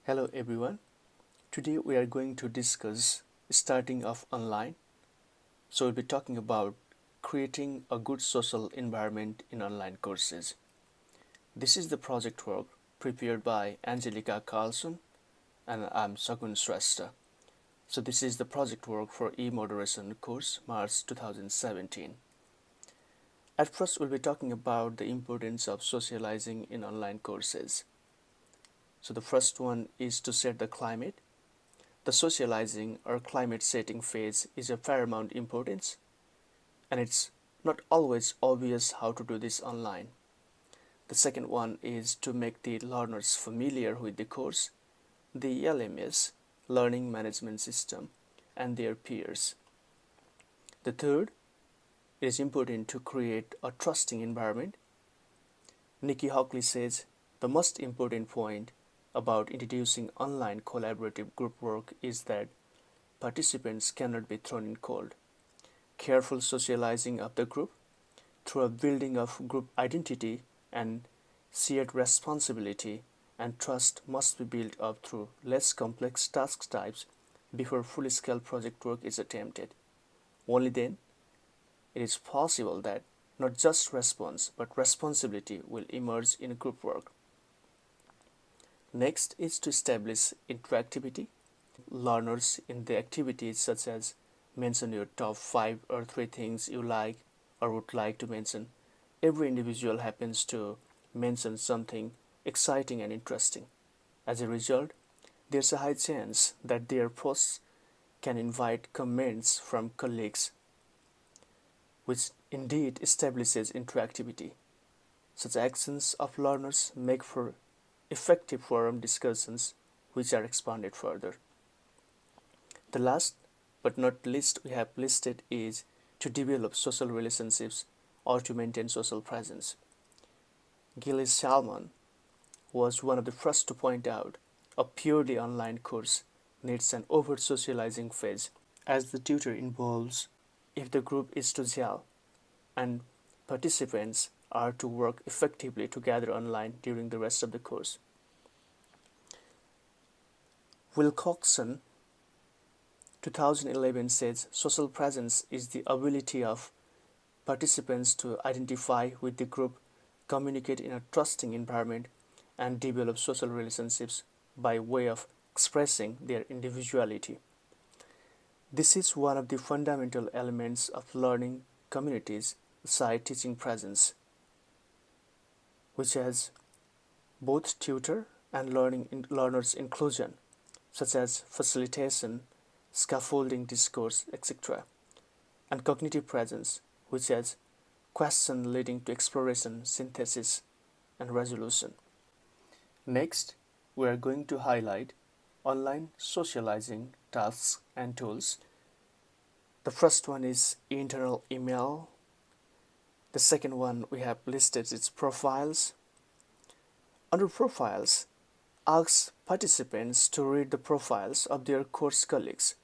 Hello everyone. Today we are going to discuss starting off online. So we'll be talking about creating a good social environment in online courses. This is the project work prepared by Angelika Carlson and I'm Sagun Shrestha. So this is the project work for e-moderation course March 2017. At first we'll be talking about the importance of socializing in online courses. So the first one is to set the climate. The socializing or climate setting phase is of paramount importance, and it's not always obvious how to do this online. The second one is to make the learners familiar with the course, the LMS, Learning Management System, and their peers. The third, it is important to create a trusting environment. Nikki Hockley says the most important point about introducing online collaborative group work is that participants cannot be thrown in cold. Careful socializing of the group through a building of group identity and shared responsibility and trust must be built up through less complex task types before full-scale project work is attempted. Only then it is possible that not just response but responsibility will emerge in group work. Next is to establish interactivity. Learners in the activities such as mention your top 5 or 3 things you like or would like to mention. Every individual happens to mention something exciting and interesting. As a result, there's a high chance that their posts can invite comments from colleagues, which indeed establishes interactivity. Such actions of learners make for effective forum discussions which are expanded further. The last but not least we have listed is to develop social relationships or to maintain social presence. Gilles Salmon was one of the first to point out a purely online course needs an overt socializing phase as the tutor involves if the group is to gel and participants are to work effectively together online during the rest of the course. Wilcoxon 2011 says social presence is the ability of participants to identify with the group, communicate in a trusting environment, and develop social relationships by way of expressing their individuality. This is one of the fundamental elements of learning communities beside teaching presence, which has both tutor and learners inclusion, such as facilitation, scaffolding discourse, etc., and cognitive presence, which has question leading to exploration, synthesis, and resolution. Next, we are going to highlight online socializing tasks and tools. The first one is internal email. The second one we have listed its profiles. Under profiles, ask participants to read the profiles of their course colleagues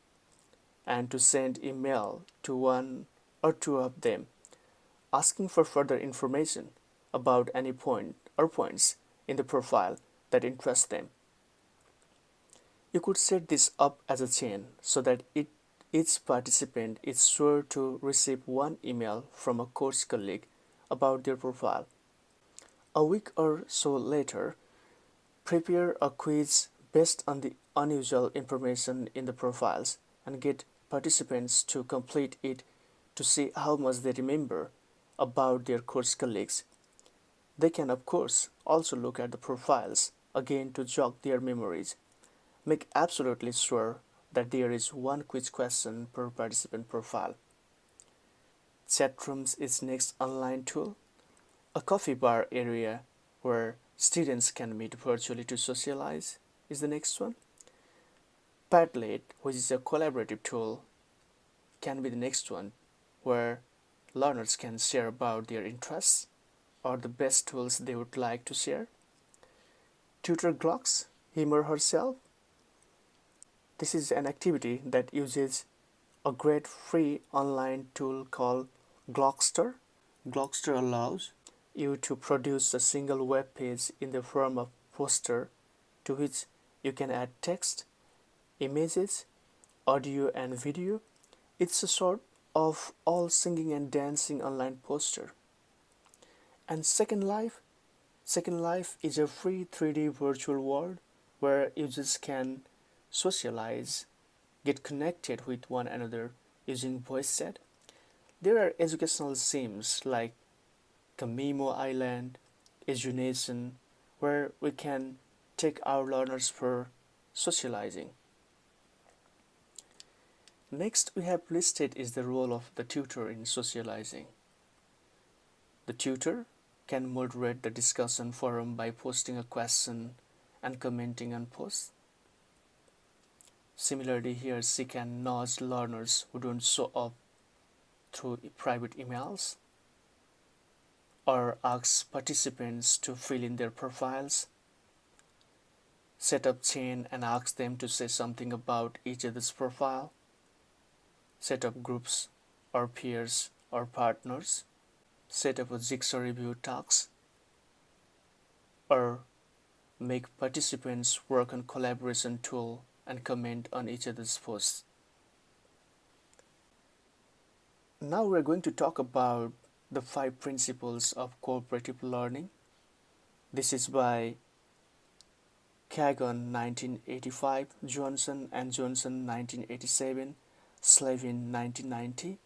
and to send email to one or two of them asking for further information about any point or points in the profile that interest them. You could set this up as a chain so that each participant is sure to receive one email from a course colleague about their profile. A week or so later, prepare a quiz based on the unusual information in the profiles and get participants to complete it to see how much they remember about their course colleagues. They can, of course, also look at the profiles again to jog their memories. Make absolutely sure that there is one quiz question per participant profile. Chat rooms is next online tool. A coffee bar area where students can meet virtually to socialize is the next one. Padlet, which is a collaborative tool, can be the next one, where learners can share about their interests or the best tools they would like to share. Tutor Glocks, him or herself. This is an activity that uses a great free online tool called Glockster. Glockster allows you to produce a single web page in the form of poster to which You can add text, images, audio and video. It's a sort of all singing and dancing online poster. And Second Life is a free 3D virtual world where users can socialize, get connected with one another using voice chat. There are educational sims like Kamimo Island, Edunation, where we can take our learners for socializing. Next, we have listed is the role of the tutor in socializing. The tutor can moderate the discussion forum by posting a question and commenting on posts. Similarly, here she can nudge learners who don't show up through private emails or ask participants to fill in their profiles, set up chain and ask them to say something about each other's profile, set up groups or peers or partners, set up a jigsaw review task, or make participants work on collaboration tool and comment on each other's posts. Now we're going to talk about the 5 principles of cooperative learning. This is by Kagan 1985, Johnson and Johnson 1987, Slavin 1990.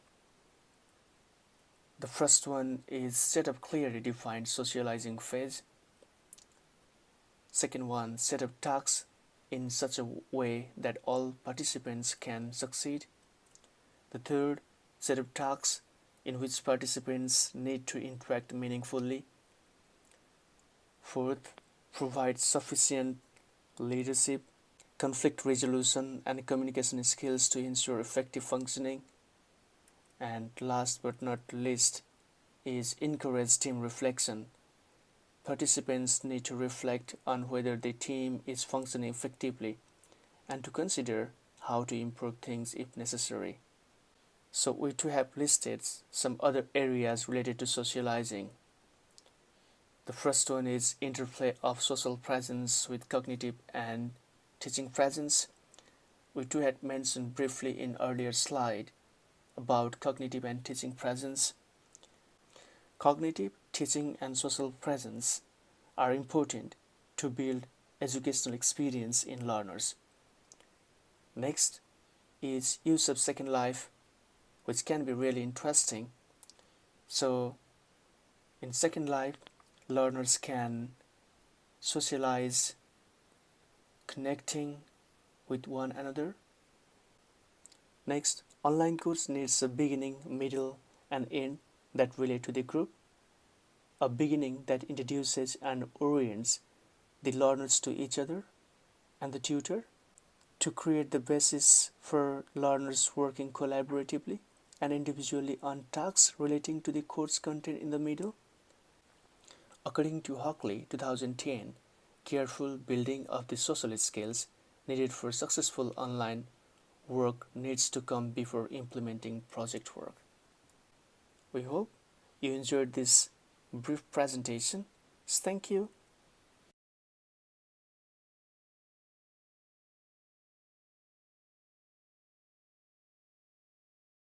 The first one is set up clearly defined socializing phase. Second one, set up tasks in such a way that all participants can succeed. The third, set up tasks in which participants need to interact meaningfully. Fourth, provide sufficient leadership, conflict resolution, and communication skills to ensure effective functioning. And last but not least is encourage team reflection. Participants need to reflect on whether the team is functioning effectively and to consider how to improve things if necessary. So we too have listed some other areas related to socializing. The first one is interplay of social presence with cognitive and teaching presence. We too had mentioned briefly in earlier slide about cognitive and teaching presence. Cognitive, teaching and social presence are important to build educational experience in learners. Next is use of Second Life, which can be really interesting. So in Second Life, learners can socialize, connecting with one another. Next, online course needs a beginning, middle, and end that relate to the group. A beginning that introduces and orients the learners to each other and the tutor to create the basis for learners working collaboratively and individually on tasks relating to the course content in the middle. According to Hockley 2010, careful building of the social skills needed for successful online work needs to come before implementing project work. We hope you enjoyed this brief presentation. Thank you.